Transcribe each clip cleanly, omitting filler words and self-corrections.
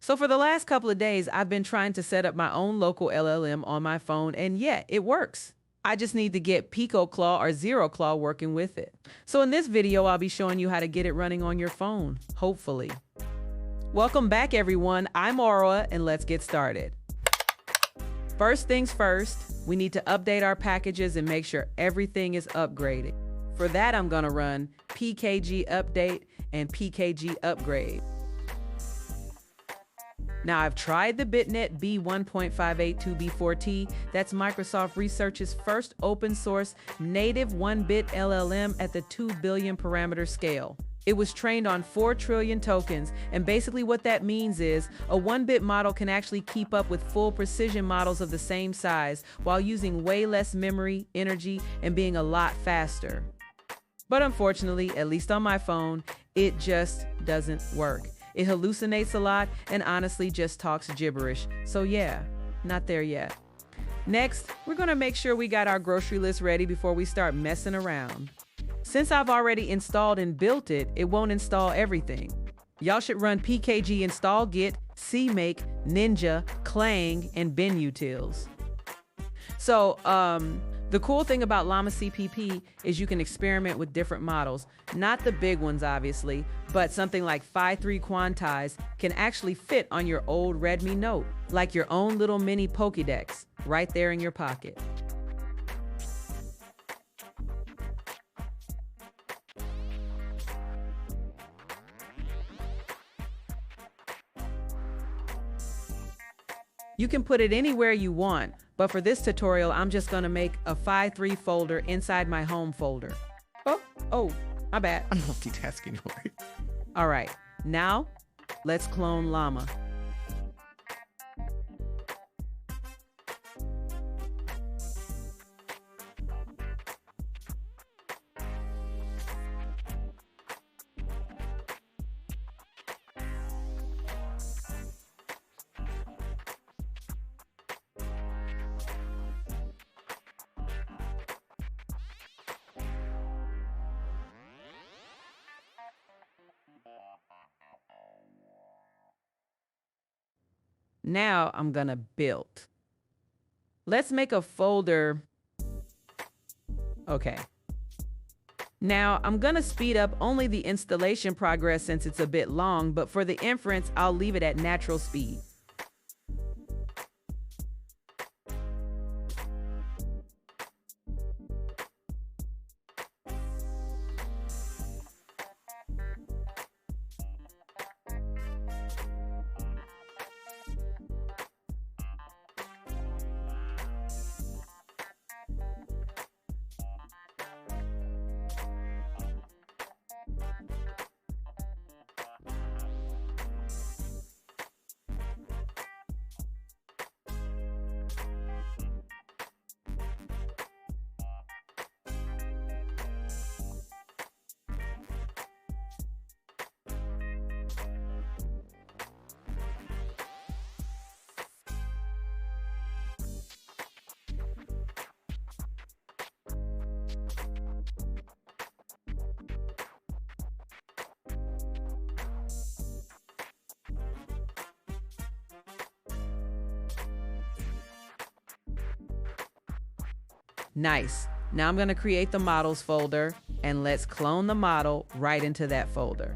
So for the last couple of days, I've been trying to set up my own local LLM on my phone, and yeah, it works. I just need to get Pico Claw or Zero Claw working with it. So in this video, I'll be showing you how to get it running on your phone, hopefully. Welcome back, everyone. I'm Auroa, and let's get started. First things first, we need to update our packages and make sure everything is upgraded. For that, I'm gonna run pkg update and pkg upgrade. Now, I've tried the BitNet B1.582B4T. That's Microsoft Research's first open source native 1-bit LLM at the 2 billion parameter scale. It was trained on 4 trillion tokens, and basically what that means is a 1-bit model can actually keep up with full precision models of the same size while using way less memory, energy, and being a lot faster. But unfortunately, at least on my phone, it just doesn't work. It hallucinates a lot and honestly just talks gibberish. So yeah, not there yet. Next, we're gonna make sure we got our grocery list ready before we start messing around. Since I've already installed and built it, it won't install everything. Y'all should run pkg install git, cmake, ninja, clang, and binutils. So, the cool thing about llama.cpp is you can experiment with different models. Not the big ones, obviously, but something like Phi3 Quantize can actually fit on your old Redmi Note, like your own little mini Pokédex, right there in your pocket. You can put it anywhere you want, but for this tutorial, I'm just gonna make a Phi3 folder inside my home folder. Oh, my bad. I'm multitasking. All right, now let's clone llama. Now I'm gonna build. Let's make a folder. Okay. Now I'm gonna speed up only the installation progress since it's a bit long, but for the inference, I'll leave it at natural speed. Nice. Now I'm going to create the models folder, and let's clone the model right into that folder.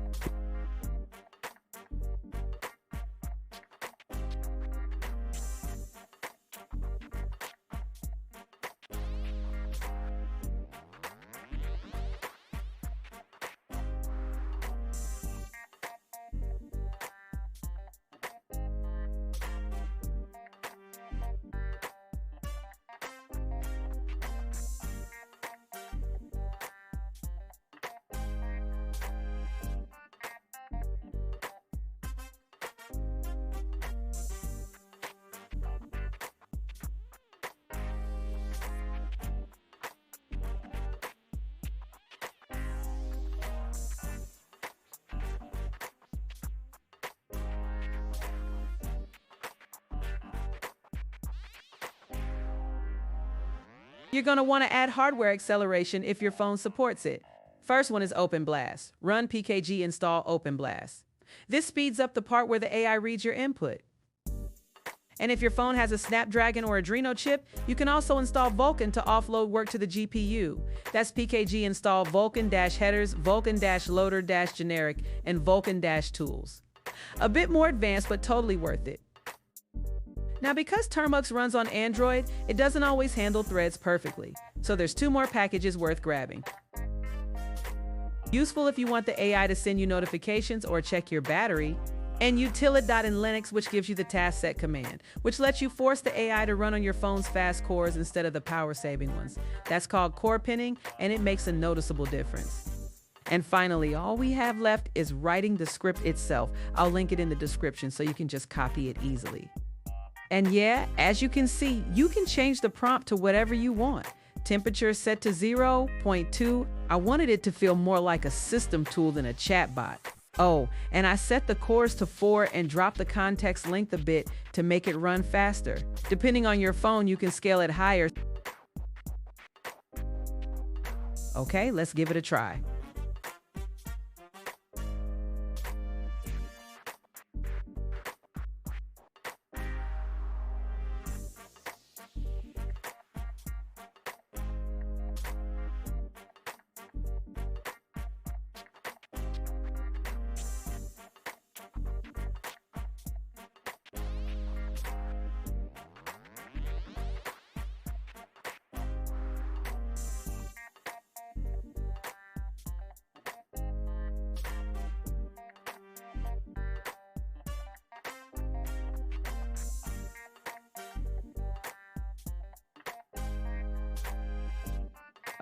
You're going to want to add hardware acceleration if your phone supports it. First one is Openblas. Run pkg install Openblas. This speeds up the part where the AI reads your input. And if your phone has a Snapdragon or Adreno chip, you can also install Vulkan to offload work to the GPU. That's PKG install Vulkan-headers, Vulkan-loader-generic, and Vulkan-tools. A bit more advanced, but totally worth it. Now, because Termux runs on Android, it doesn't always handle threads perfectly. So there's 2 more packages worth grabbing. Useful if you want the AI to send you notifications or check your battery. And utility.in Linux, which gives you the task set command, which lets you force the AI to run on your phone's fast cores instead of the power-saving ones. That's called core pinning, and it makes a noticeable difference. And finally, all we have left is writing the script itself. I'll link it in the description so you can just copy it easily. And yeah, as you can see, you can change the prompt to whatever you want. Temperature set to 0.2. I wanted it to feel more like a system tool than a chatbot. Oh, and I set the cores to 4 and dropped the context length a bit to make it run faster. Depending on your phone, you can scale it higher. Okay, let's give it a try.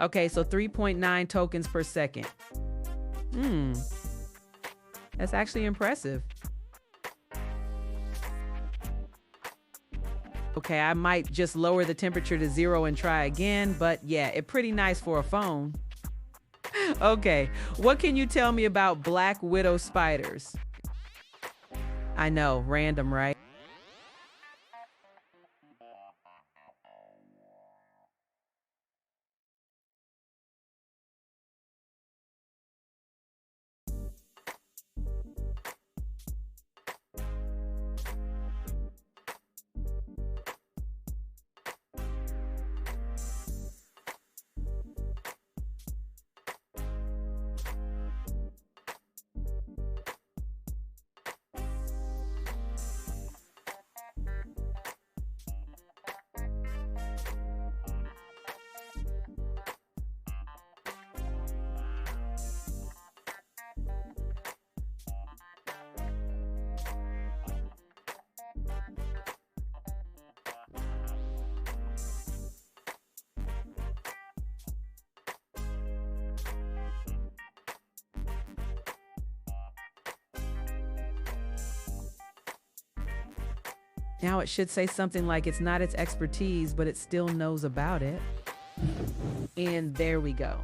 Okay, so 3.9 tokens per second. That's actually impressive. Okay, I might just lower the temperature to 0 and try again, but yeah, it's pretty nice for a phone. Okay, what can you tell me about black widow spiders? I know, random, right? Now it should say something like it's not its expertise, but it still knows about it. And there we go.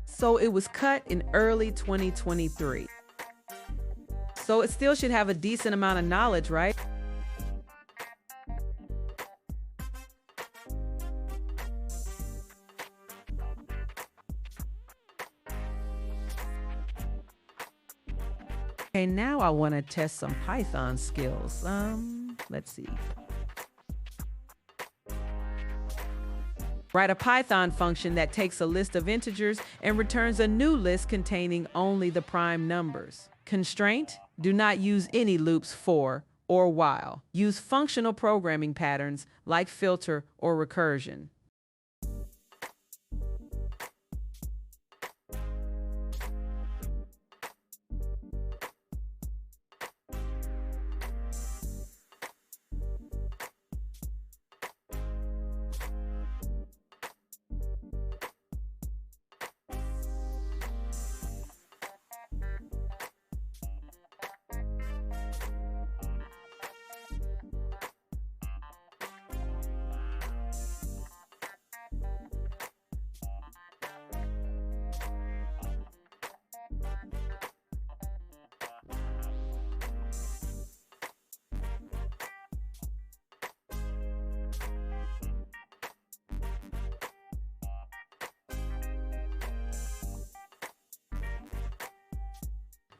So it was cut in early 2023. So it still should have a decent amount of knowledge, right? Okay, now I want to test some Python skills. Let's see. Write a Python function that takes a list of integers and returns a new list containing only the prime numbers. Constraint: do not use any loops for or while. Use functional programming patterns like filter or recursion.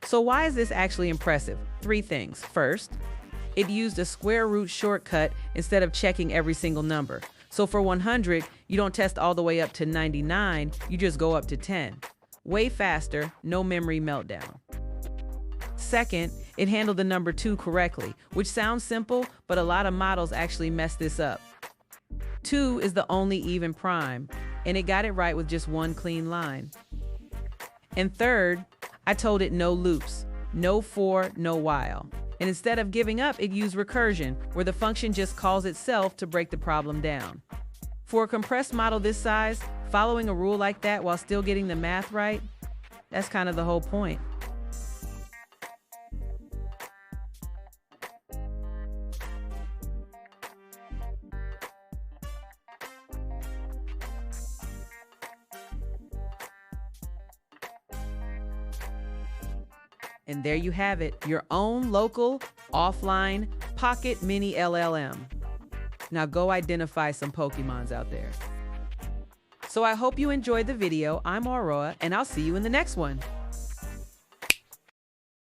So why is this actually impressive? 3 things. First, it used a square root shortcut instead of checking every single number. So for 100, you don't test all the way up to 99, you just go up to 10. Way faster, no memory meltdown. Second, it handled the number 2 correctly, which sounds simple, but a lot of models actually mess this up. 2 is the only even prime, and it got it right with just 1 clean line. And third, I told it no loops, no for, no while. And instead of giving up, it used recursion, where the function just calls itself to break the problem down. For a compressed model this size, following a rule like that while still getting the math right, that's kind of the whole point. And there you have it, your own local, offline, pocket mini LLM. Now go identify some Pokemons out there. So I hope you enjoyed the video. I'm Auroa, and I'll see you in the next one.